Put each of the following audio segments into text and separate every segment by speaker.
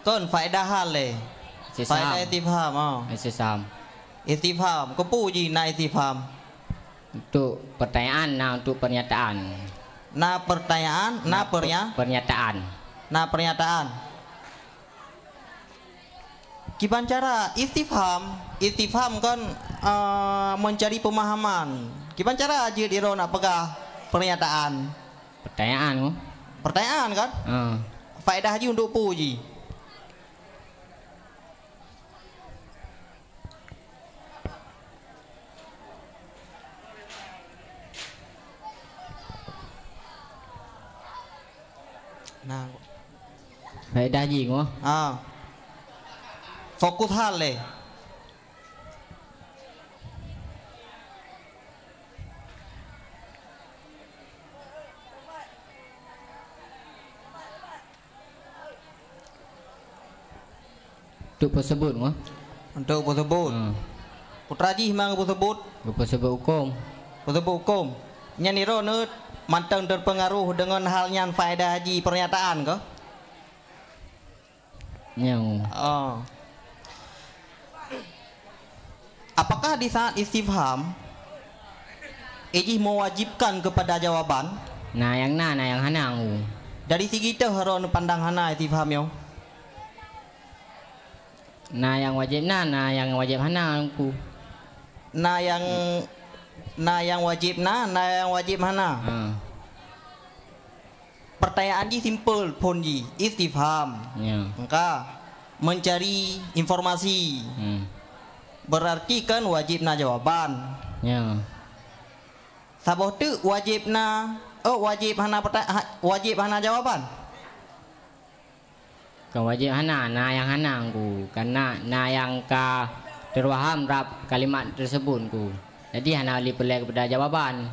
Speaker 1: Kon faedah hal le. Faedah istifham.
Speaker 2: Istifham.
Speaker 1: Istifham. Kepu ji na istifham.
Speaker 2: Untuk pertanyaan, nah untuk pernyataan.
Speaker 1: Na pertanyaan, na
Speaker 2: pernyataan.
Speaker 1: Na pernyataan. Gimana cara istifham? Istifham kan mencari pemahaman. Gimana cara aja diro nak pegah pernyataan?
Speaker 2: Pertanyaan kok.
Speaker 1: Pertanyaan kan? Faedah haji untuk puji. Nah,
Speaker 2: faedah haji kok.
Speaker 1: Fokus hal le.
Speaker 2: Untuk tersebut kok.
Speaker 1: Untuk tersebut. Putraji mang tersebut.
Speaker 2: Tersebut hukum.
Speaker 1: Tersebut hukum. Nyanyi ronut mantang terpengaruh dengan halnya faedah haji pernyataan kok.
Speaker 2: Nyau.
Speaker 1: Apakah di saat istifham Iji mewajibkan kepada jawaban?
Speaker 2: Nah yang hanang.
Speaker 1: Dari segi itu haron pandang hana istifham yo.
Speaker 2: Nah yang wajib hanang ku.
Speaker 1: Nah yang wajib hana. Pertanyaan ji simple pun ji istifham. Maka mencari informasi. Berarti kan wajib na jawaban. Saboh tu wajib hana jawaban.
Speaker 2: Kan wajib hana, nah yang hanang ku. Karena nah yang ka terwaham rap kalimat tersebut ku. Jadi hana li pelai kepada jawaban.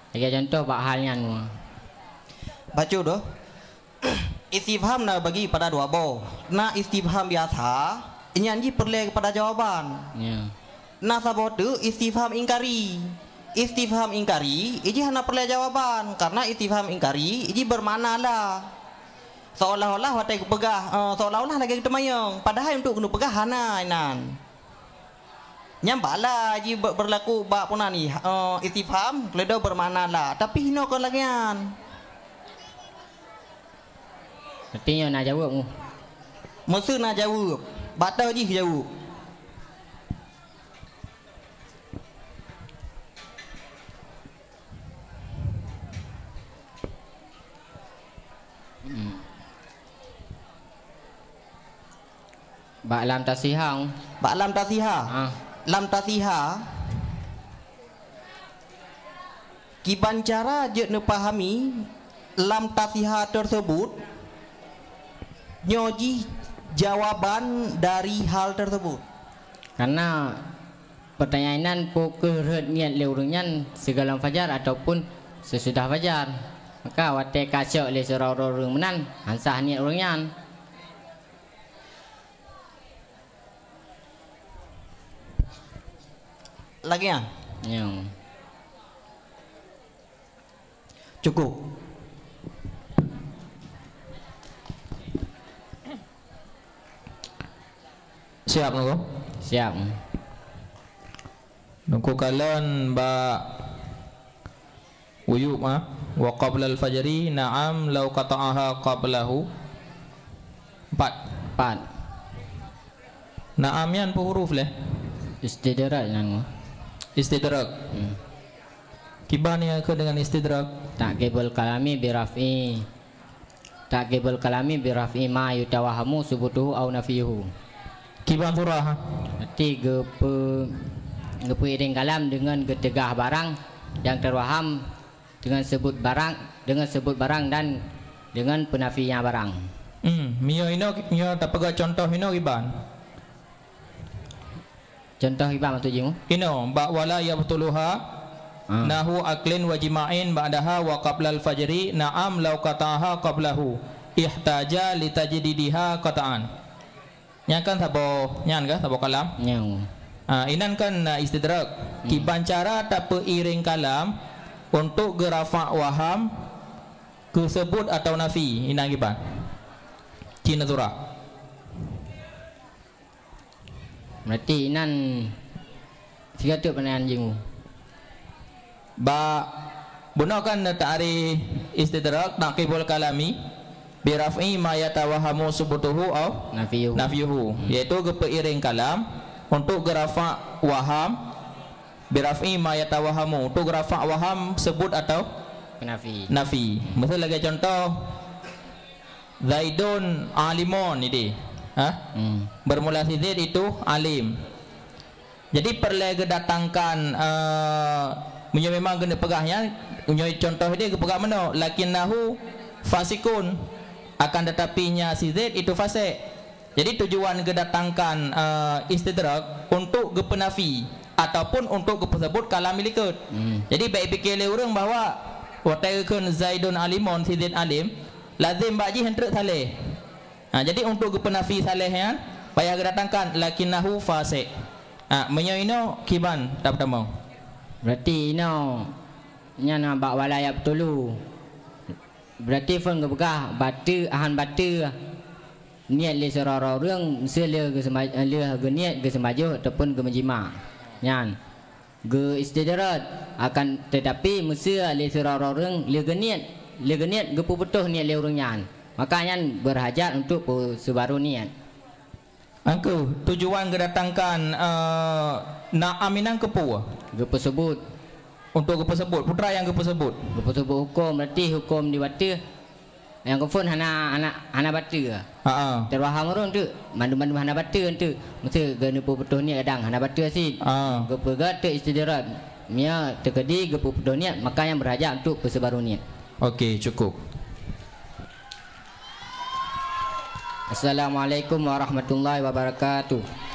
Speaker 2: Bagi contoh bak halnya nu.
Speaker 1: Baca doh. Istifham na bagi pada dua bo. Na istifham biasa, nyanyi pelai kepada jawaban. Na saboh tu istifham ingkari. Istifham ingkari, iji hana pelai jawaban. Karena istifham ingkari, iji bermakna lah. Seolah-olah watai pegah, seolah-olah lagi kita mayang. Padahal untuk kena pegah hana inan. Nyambaklah ji berlaku bak puna ni istifham kledo bermakna lah. Tapi hino kon lagian.
Speaker 2: Artinya nak jawab mu.
Speaker 1: Mesti nak jawab. Batal ji jawab.
Speaker 2: Bak lam tasihah.
Speaker 1: Bak lam tasihah. Lam tasihah. Kiban cara je ne pahami lam tasihah tersebut nyoji jawaban dari hal tersebut.
Speaker 2: Karena pertanyaan pokok niat leurungan segala fajar ataupun sesudah fajar. Maka watai kacau le serau-rau menan hansah niat urungan. Lagi ya? Cukup.
Speaker 3: Siap nunggu?
Speaker 2: Siap.
Speaker 3: Nunggu kalian ba uyuk wa qabla al-fajri na'am law qata'aha qablahu. 4. Na'am yan po huruf leh.
Speaker 2: Istidrak nang.
Speaker 3: Istidrak. Kibanya ke dengan istidrak?
Speaker 2: Ta'qibul kalami birafi. Ta'qibul kalami birafi ma yutawahamu subutuhu au nafiyuhu.
Speaker 3: Kiban surah.
Speaker 2: Arti gepe iring kalam dengan getegah barang yang terwaham dengan sebut barang dan dengan penafinya barang.
Speaker 3: Mio tak pegang contoh hino kiban.
Speaker 2: Contoh ibam tu jimu.
Speaker 3: Ino ba wala yabtuluha nahu aklin wa jima'in ba'daha wa qabla al-fajri na'am law qata'aha qablahu ihtaja li tajdidiha qata'an. Nyan kan sabo kalam. Inan kan istidrak. Kiban cara tak peiring kalam untuk gerafa waham kesebut atau nafi. Inan kiban. Cina Zura.
Speaker 2: Berarti nan tiga tu pertanyaan jengu.
Speaker 3: Ba gunakan ta'rif istidrak naqibul kalami bi raf'i ma yatawahamu subutuhu aw nafyuhu, yaitu gepeiring kalam untuk gerafa waham bi raf'i ma yatawahamu, untuk gerafa waham sebut atau nafi. Misal lagi contoh Zaidun alimun ini, bermula si Zaid itu alim. Jadi perlu datangkan punya memang kena pegahnya. Punya contoh dia kepegah mana? Lakinnahu fasikun, akan tetapinya si Zaid itu fasik. Jadi tujuan kedatangkan istidrak untuk gepenafi ataupun untuk gepesebut kalam milikut. Jadi baik fikir orang bahawa wataikun Zaidun alimun, si Zaid alim, lazim baji hentrek saleh. Jadi untuk gepenafi saleh ya, payah kedatangkan lakinnahu fasik. Menyoino kiban tak pertama.
Speaker 2: Berarti ino nya nak bak walaya betulu. Berarti fun ke begah batu ahan batu niat le serara orang sele ke semaj le ke niat ke semaju ataupun ke menjima. Nyan. Ge istidrat akan tetapi mesti le serara orang le ke niat ge puputuh niat le orang nyan. Makanya berhajat untuk sebaru niat.
Speaker 3: Angku tujuan kedatangkan nak aminan kepu
Speaker 2: gepa sebut
Speaker 3: untuk gepa sebut putra yang gepa sebut
Speaker 2: hukum, berarti hukum di batu yang kefun hana batu terwaham orang tu mandu hana batu tu mesti gena puputuh ni kadang hana batu asid gepa gata istidrat mia terkedi gepa puputuh niat, maka yang berhajat untuk persebaru niat.
Speaker 3: Okey, cukup.
Speaker 2: Assalamualaikum warahmatullahi wabarakatuh.